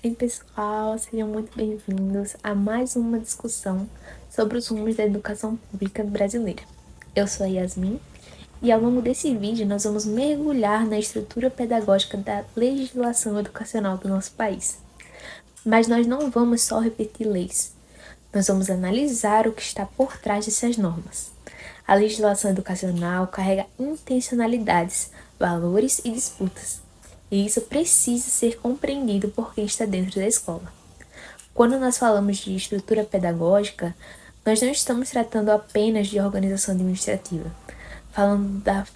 Oi pessoal, sejam muito bem-vindos a mais uma discussão sobre os rumos da educação pública brasileira. Eu sou a Yasmin e ao longo desse vídeo nós vamos mergulhar na estrutura pedagógica da legislação educacional do nosso país. Mas nós não vamos só repetir leis, nós vamos analisar o que está por trás dessas normas. A legislação educacional carrega intencionalidades, valores e disputas. E isso precisa ser compreendido por quem está dentro da escola. Quando nós falamos de estrutura pedagógica, nós não estamos tratando apenas de organização administrativa.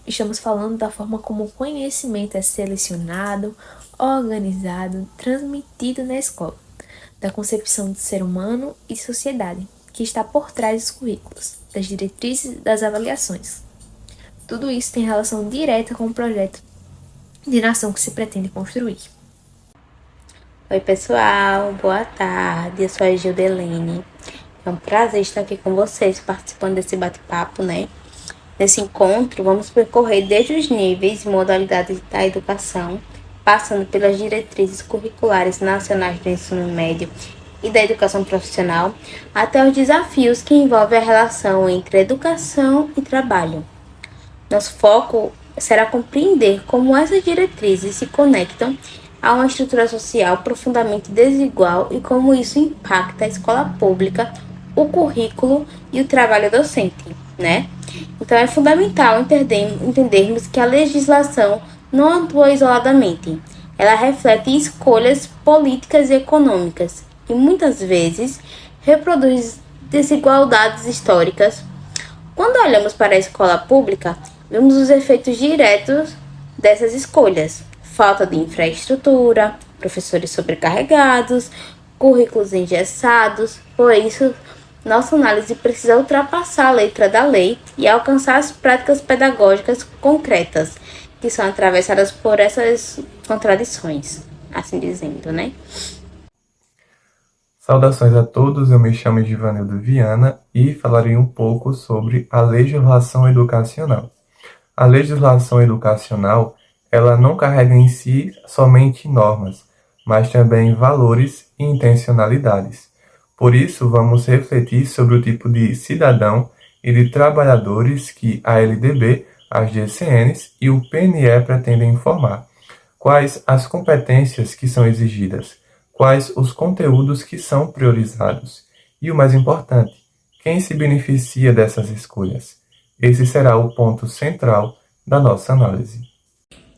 Estamos falando da forma como o conhecimento é selecionado, organizado, transmitido na escola, da concepção do ser humano e sociedade, que está por trás dos currículos, das diretrizes e das avaliações. Tudo isso tem relação direta com o projeto de nação que se pretende construir. Oi pessoal, boa tarde, eu sou a Gildelene. É um prazer estar aqui com vocês, participando desse bate-papo, né? Nesse encontro, vamos percorrer desde os níveis e modalidades da educação, passando pelas diretrizes curriculares nacionais do ensino médio e da educação profissional, até os desafios que envolvem a relação entre educação e trabalho. Nosso foco será compreender como essas diretrizes se conectam a uma estrutura social profundamente desigual e como isso impacta a escola pública, o currículo e o trabalho docente, né? Então é fundamental entendermos que a legislação não atua isoladamente. Ela reflete escolhas políticas e econômicas e muitas vezes reproduz desigualdades históricas. Quando olhamos para a escola pública, vemos os efeitos diretos dessas escolhas: falta de infraestrutura, professores sobrecarregados, currículos engessados. Por isso, nossa análise precisa ultrapassar a letra da lei e alcançar as práticas pedagógicas concretas, que são atravessadas por essas contradições, assim dizendo, né? Saudações a todos, eu me chamo Givanildo Viana e falarei um pouco sobre a legislação educacional. A legislação educacional, ela não carrega em si somente normas, mas também valores e intencionalidades. Por isso, vamos refletir sobre o tipo de cidadão e de trabalhadores que a LDB, as GCNs e o PNE pretendem formar. Quais as competências que são exigidas? Quais os conteúdos que são priorizados? E o mais importante, quem se beneficia dessas escolhas? Esse será o ponto central da nossa análise.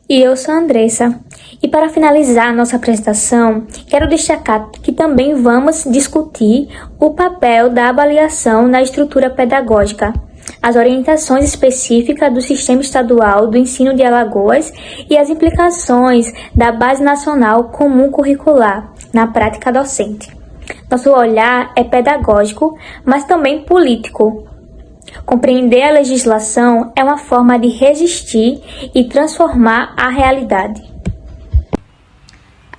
E eu sou a Andressa. E para finalizar nossa apresentação, quero destacar que também vamos discutir o papel da avaliação na estrutura pedagógica, as orientações específicas do Sistema Estadual do Ensino de Alagoas e as implicações da Base Nacional Comum Curricular na prática docente. Nosso olhar é pedagógico, mas também político. Compreender a legislação é uma forma de resistir e transformar a realidade.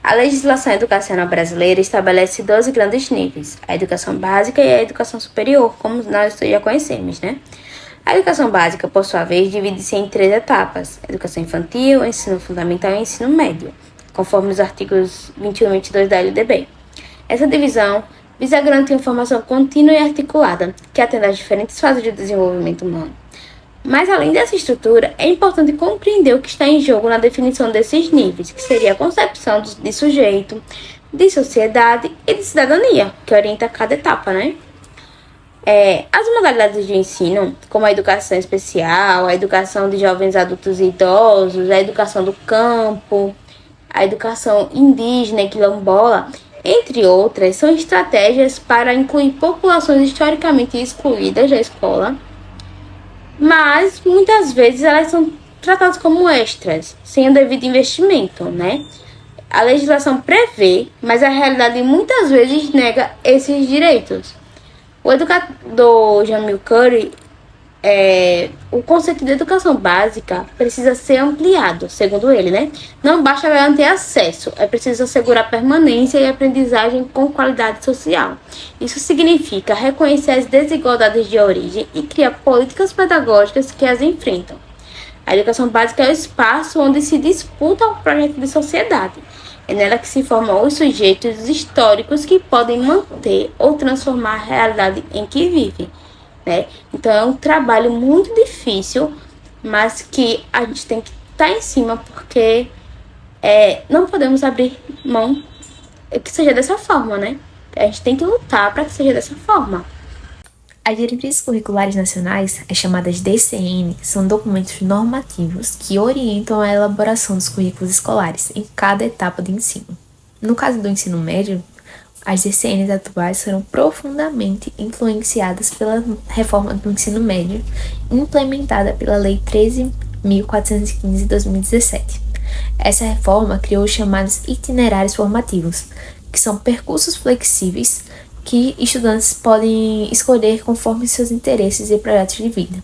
A legislação educacional brasileira estabelece 12 grandes níveis: a educação básica e a educação superior, como nós já conhecemos, né? A educação básica, por sua vez, divide-se em 3 etapas: educação infantil, ensino fundamental e ensino médio, conforme os artigos 21 e 22 da LDB. Essa divisão visa garantir uma formação contínua e articulada, que atenda às diferentes fases de desenvolvimento humano. Mas, além dessa estrutura, é importante compreender o que está em jogo na definição desses níveis, que seria a concepção de sujeito, de sociedade e de cidadania, que orienta cada etapa, né? As modalidades de ensino, como a educação especial, a educação de jovens adultos e idosos, a educação do campo, a educação indígena e quilombola, entre outras, são estratégias para incluir populações historicamente excluídas da escola, mas muitas vezes elas são tratadas como extras, sem o devido investimento, né? A legislação prevê, mas a realidade muitas vezes nega esses direitos. O educador Jamil Coury o conceito de educação básica precisa ser ampliado, segundo ele, né? Não basta garantir acesso, é preciso assegurar permanência e aprendizagem com qualidade social. Isso significa reconhecer as desigualdades de origem e criar políticas pedagógicas que as enfrentam. A educação básica é o espaço onde se disputa um projeto de sociedade. É nela que se formam os sujeitos históricos que podem manter ou transformar a realidade em que vivem. Né? Então é um trabalho muito difícil, mas que a gente tem que estar em cima, porque não podemos abrir mão que seja dessa forma, né? A gente tem que lutar para que seja dessa forma. As diretrizes curriculares nacionais, as chamadas DCN, são documentos normativos que orientam a elaboração dos currículos escolares em cada etapa do ensino. No caso do ensino médio, as DCNs atuais foram profundamente influenciadas pela reforma do ensino médio, implementada pela Lei 13.415 de 2017. Essa reforma criou os chamados itinerários formativos, que são percursos flexíveis que estudantes podem escolher conforme seus interesses e projetos de vida.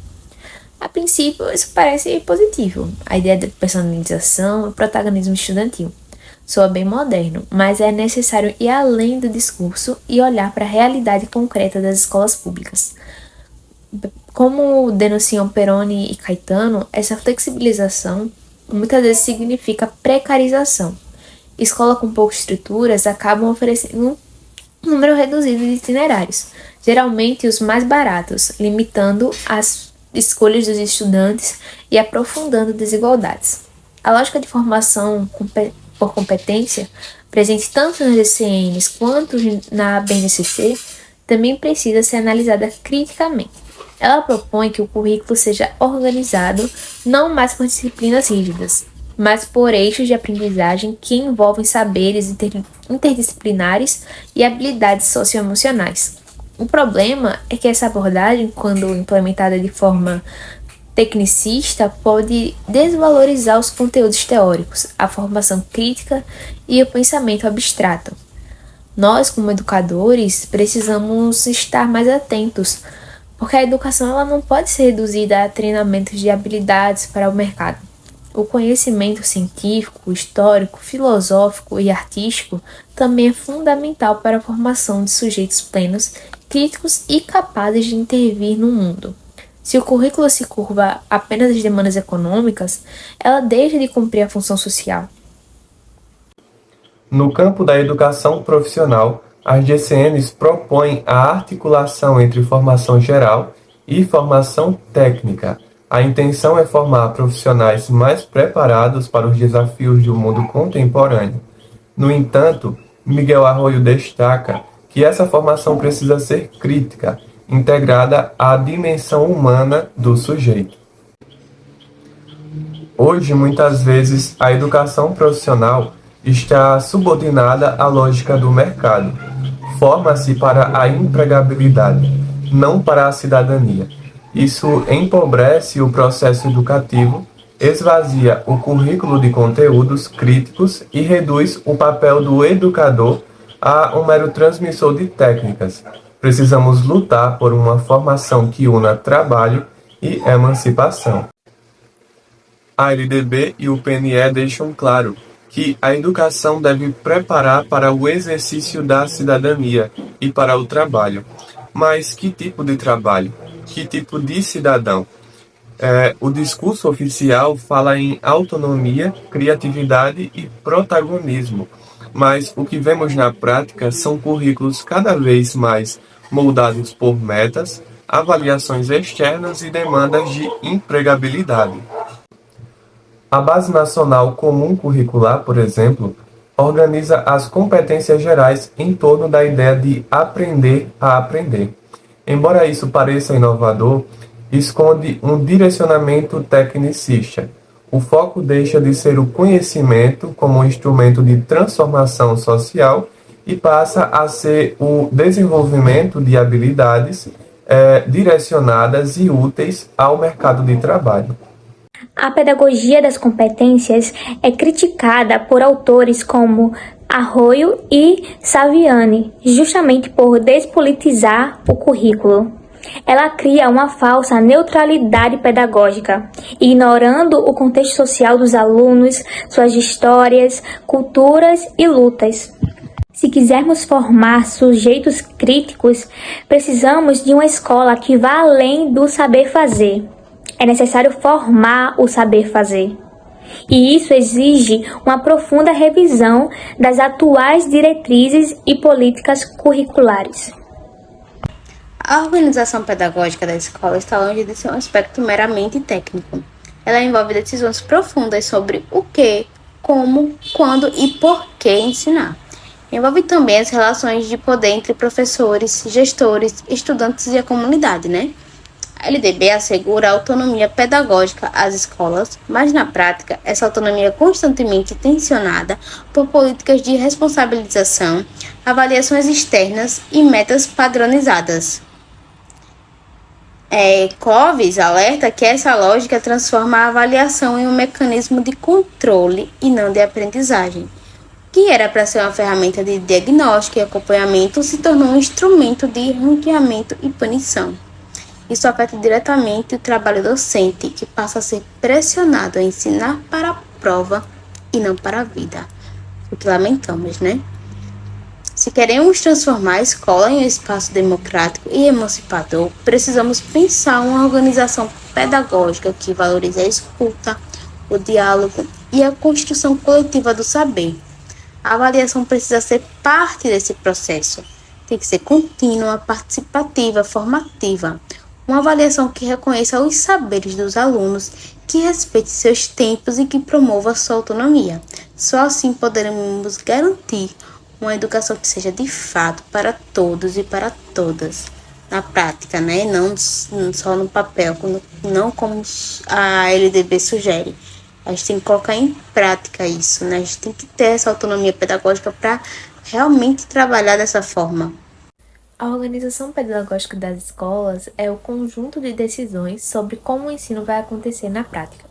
A princípio, isso parece positivo, a ideia de personalização e protagonismo estudantil. Soa bem moderno, mas é necessário ir além do discurso e olhar para a realidade concreta das escolas públicas. Como denunciam Peroni e Caetano, essa flexibilização muitas vezes significa precarização. Escolas com poucas estruturas acabam oferecendo um número reduzido de itinerários, geralmente os mais baratos, limitando as escolhas dos estudantes e aprofundando desigualdades. A lógica de formação por competência, presente tanto nas DCNs quanto na BNCC, também precisa ser analisada criticamente. Ela propõe que o currículo seja organizado não mais por disciplinas rígidas, mas por eixos de aprendizagem que envolvem saberes interdisciplinares e habilidades socioemocionais. O problema é que essa abordagem, quando implementada de forma tecnicista, pode desvalorizar os conteúdos teóricos, a formação crítica e o pensamento abstrato. Nós, como educadores, precisamos estar mais atentos, porque a educação ela não pode ser reduzida a treinamentos de habilidades para o mercado. O conhecimento científico, histórico, filosófico e artístico também é fundamental para a formação de sujeitos plenos, críticos e capazes de intervir no mundo. Se o currículo se curva apenas às demandas econômicas, ela deixa de cumprir a função social. No campo da educação profissional, as DCNs propõem a articulação entre formação geral e formação técnica. A intenção é formar profissionais mais preparados para os desafios do mundo contemporâneo. No entanto, Miguel Arroyo destaca que essa formação precisa ser crítica, integrada à dimensão humana do sujeito. Hoje, muitas vezes, a educação profissional está subordinada à lógica do mercado. Forma-se para a empregabilidade, não para a cidadania. Isso empobrece o processo educativo, esvazia o currículo de conteúdos críticos e reduz o papel do educador a um mero transmissor de técnicas. Precisamos lutar por uma formação que una trabalho e emancipação. A LDB e o PNE deixam claro que a educação deve preparar para o exercício da cidadania e para o trabalho. Mas que tipo de trabalho? Que tipo de cidadão? O discurso oficial fala em autonomia, criatividade e protagonismo, mas o que vemos na prática são currículos cada vez mais moldados por metas, avaliações externas e demandas de empregabilidade. A Base Nacional Comum Curricular, por exemplo, organiza as competências gerais em torno da ideia de aprender a aprender. Embora isso pareça inovador, esconde um direcionamento tecnicista. O foco deixa de ser o conhecimento como um instrumento de transformação social e passa a ser o desenvolvimento de habilidades direcionadas e úteis ao mercado de trabalho. A pedagogia das competências é criticada por autores como Arroyo e Saviani, justamente por despolitizar o currículo. ela cria uma falsa neutralidade pedagógica, ignorando o contexto social dos alunos, suas histórias, culturas e lutas. Se quisermos formar sujeitos críticos, precisamos de uma escola que vá além do saber fazer. É necessário formar o saber fazer. E isso exige uma profunda revisão das atuais diretrizes e políticas curriculares. A organização pedagógica da escola está longe de ser um aspecto meramente técnico. Ela envolve decisões profundas sobre o que, como, quando e por que ensinar. Envolve também as relações de poder entre professores, gestores, estudantes e a comunidade, né? A LDB assegura a autonomia pedagógica às escolas, mas na prática, essa autonomia é constantemente tensionada por políticas de responsabilização, avaliações externas e metas padronizadas. Clovis alerta que essa lógica transforma a avaliação em um mecanismo de controle e não de aprendizagem. Que era para ser uma ferramenta de diagnóstico e acompanhamento, se tornou um instrumento de ranqueamento e punição. Isso afeta diretamente o trabalho docente, que passa a ser pressionado a ensinar para a prova e não para a vida. O que lamentamos, né? Se queremos transformar a escola em um espaço democrático e emancipador, precisamos pensar uma organização pedagógica que valorize a escuta, o diálogo e a construção coletiva do saber. A avaliação precisa ser parte desse processo. Tem que ser contínua, participativa, formativa. Uma avaliação que reconheça os saberes dos alunos, que respeite seus tempos e que promova sua autonomia. Só assim poderemos garantir uma educação que seja de fato para todos e para todas. Na prática, né? Não só no papel, não como a LDB sugere. A gente tem que colocar em prática isso, né? A gente tem que ter essa autonomia pedagógica para realmente trabalhar dessa forma. A organização pedagógica das escolas é o conjunto de decisões sobre como o ensino vai acontecer na prática.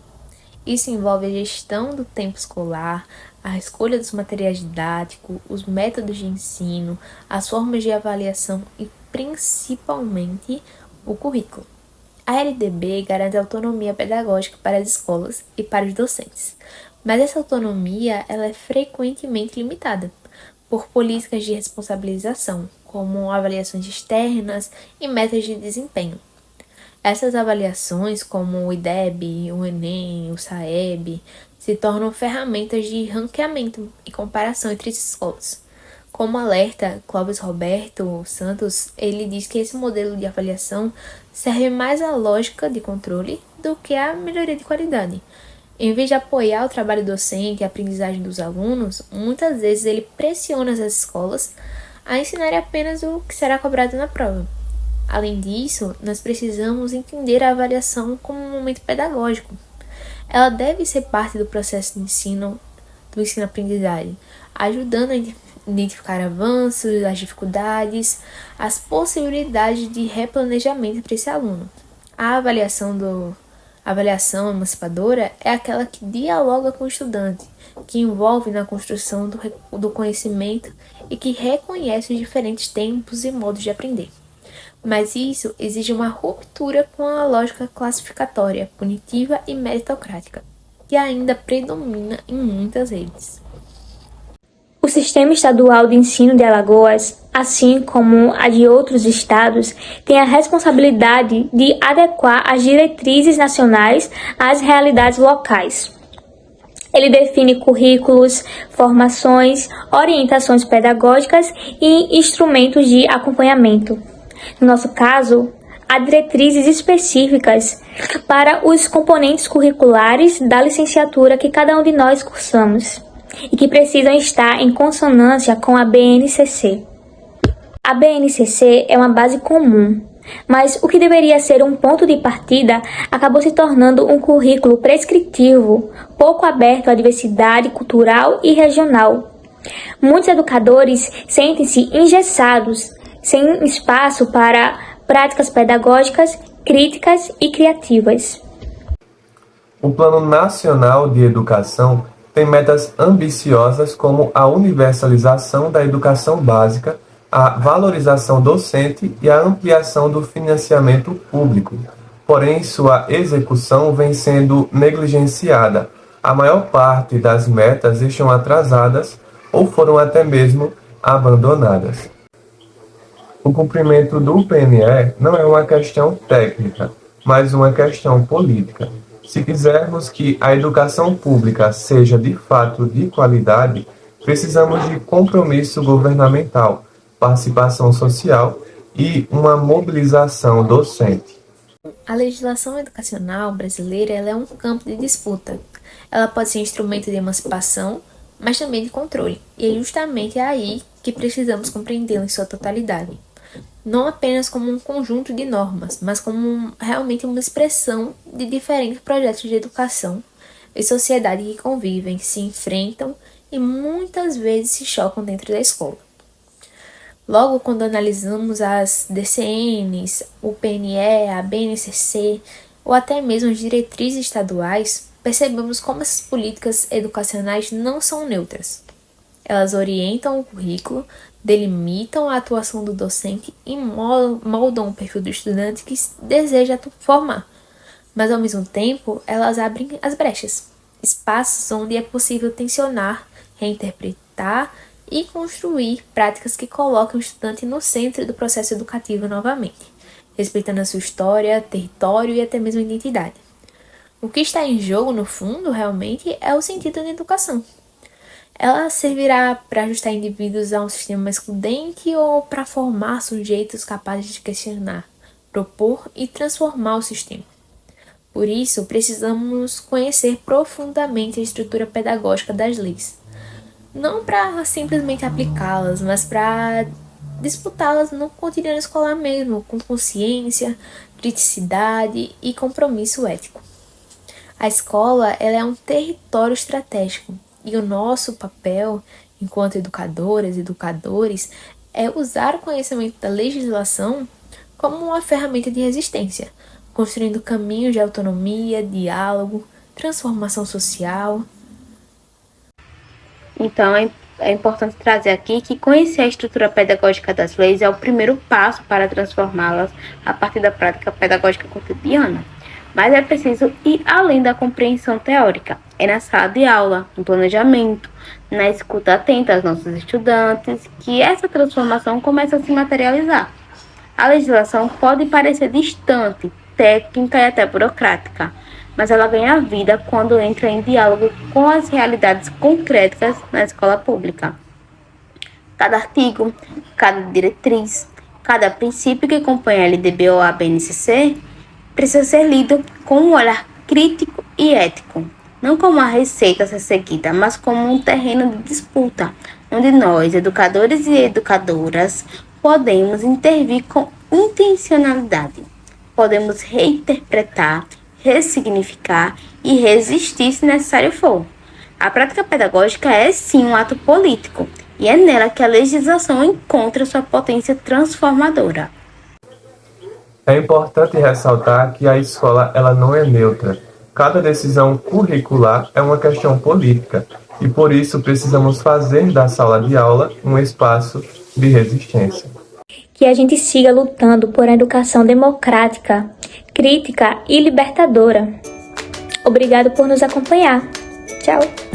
Isso envolve a gestão do tempo escolar, a escolha dos materiais didáticos, os métodos de ensino, as formas de avaliação e, principalmente, o currículo. A LDB garante autonomia pedagógica para as escolas e para os docentes, mas essa autonomia ela é frequentemente limitada por políticas de responsabilização, como avaliações externas e metas de desempenho. Essas avaliações, como o IDEB, o Enem, o SAEB, se tornam ferramentas de ranqueamento e comparação entre as escolas. Como alerta Clóvis Roberto Santos, ele diz que esse modelo de avaliação serve mais à lógica de controle do que à melhoria de qualidade. Em vez de apoiar o trabalho docente e a aprendizagem dos alunos, muitas vezes ele pressiona as escolas a ensinarem apenas o que será cobrado na prova. Além disso, nós precisamos entender a avaliação como um momento pedagógico. Ela deve ser parte do processo de ensino, do ensino-aprendizagem, ajudando a identificar avanços, as dificuldades, as possibilidades de replanejamento para esse aluno. A avaliação emancipadora é aquela que dialoga com o estudante, que envolve na construção do conhecimento e que reconhece os diferentes tempos e modos de aprender. Mas isso exige uma ruptura com a lógica classificatória, punitiva e meritocrática, que ainda predomina em muitas redes. O Sistema Estadual de Ensino de Alagoas, assim como a de outros estados, tem a responsabilidade de adequar as diretrizes nacionais às realidades locais. Ele define currículos, formações, orientações pedagógicas e instrumentos de acompanhamento. No nosso caso, há diretrizes específicas para os componentes curriculares da licenciatura que cada um de nós cursamos e que precisam estar em consonância com a BNCC. A BNCC é uma base comum, mas o que deveria ser um ponto de partida acabou se tornando um currículo prescritivo, pouco aberto à diversidade cultural e regional. Muitos educadores sentem-se engessados, sem espaço para práticas pedagógicas, críticas e criativas. O Plano Nacional de Educação tem metas ambiciosas como a universalização da educação básica, a valorização docente e a ampliação do financiamento público. Porém, sua execução vem sendo negligenciada. A maior parte das metas estão atrasadas ou foram até mesmo abandonadas. O cumprimento do PNE não é uma questão técnica, mas uma questão política. Se quisermos que a educação pública seja de fato de qualidade, precisamos de compromisso governamental, participação social e uma mobilização docente. A legislação educacional brasileira ela é um campo de disputa. Ela pode ser instrumento de emancipação, mas também de controle. E é justamente aí que precisamos compreendê-la em sua totalidade. Não apenas como um conjunto de normas, mas como realmente uma expressão de diferentes projetos de educação e sociedade que convivem, se enfrentam e muitas vezes se chocam dentro da escola. Logo, quando analisamos as DCNs, o PNE, a BNCC ou até mesmo as diretrizes estaduais, percebemos como essas políticas educacionais não são neutras. Elas orientam o currículo, delimitam a atuação do docente e moldam o perfil do estudante que deseja formar. Mas, ao mesmo tempo, elas abrem as brechas, espaços onde é possível tensionar, reinterpretar e construir práticas que colocam o estudante no centro do processo educativo novamente, respeitando a sua história, território e até mesmo identidade. O que está em jogo, no fundo, realmente, é o sentido da educação. Ela servirá para ajustar indivíduos a um sistema excludente ou para formar sujeitos capazes de questionar, propor e transformar o sistema. Por isso, precisamos conhecer profundamente a estrutura pedagógica das leis. Não para simplesmente aplicá-las, mas para disputá-las no cotidiano escolar mesmo, com consciência, criticidade e compromisso ético. A escola ela é um território estratégico e o nosso papel, enquanto educadoras e educadores, é usar o conhecimento da legislação como uma ferramenta de resistência, construindo caminhos de autonomia, diálogo, transformação social. Então, é importante trazer aqui que conhecer a estrutura pedagógica das leis é o primeiro passo para transformá-las a partir da prática pedagógica cotidiana. Mas é preciso ir além da compreensão teórica. É na sala de aula, no planejamento, na escuta atenta aos nossos estudantes, que essa transformação começa a se materializar. A legislação pode parecer distante, técnica e até burocrática, mas ela ganha vida quando entra em diálogo com as realidades concretas na escola pública. Cada artigo, cada diretriz, cada princípio que compõe a LDB ou a BNCC precisa ser lido com um olhar crítico e ético, não como uma receita a ser seguida, mas como um terreno de disputa, onde nós, educadores e educadoras, podemos intervir com intencionalidade. Podemos reinterpretar, ressignificar e resistir se necessário for. A prática pedagógica é sim um ato político, e é nela que a legislação encontra sua potência transformadora. É importante ressaltar que a escola ela não é neutra. Cada decisão curricular é uma questão política e por isso precisamos fazer da sala de aula um espaço de resistência. Que a gente siga lutando por uma educação democrática, crítica e libertadora. Obrigado por nos acompanhar. Tchau!